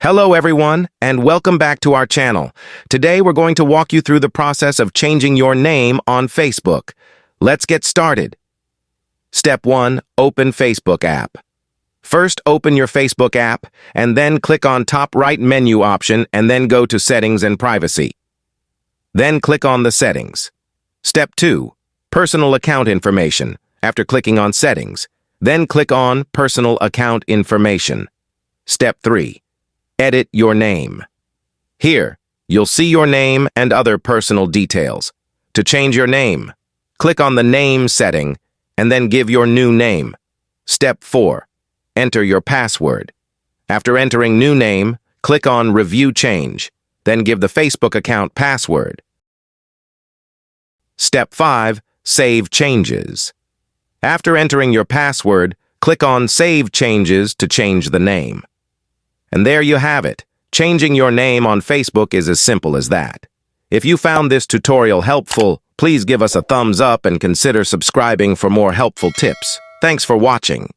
Hello everyone, and welcome back to our channel. Today we're going to walk you through the process of changing your name on Facebook. Let's get started. Step 1. Open Facebook app. First, open your Facebook app, and then click on top right menu option and then go to Settings and Privacy. Then click on the Settings. Step 2. Personal account information. After clicking on Settings, then click on Personal account information. Step 3. Edit your name. Here, you'll see your name and other personal details. To change your name, click on the Name setting and then give your new name. Step 4. Enter your password. After entering new name, click on Review Change, then give the Facebook account password. Step 5. Save changes. After entering your password, click on Save Changes to change the name. And there you have it. Changing your name on Facebook is as simple as that. If you found this tutorial helpful, please give us a thumbs up and consider subscribing for more helpful tips. Thanks for watching.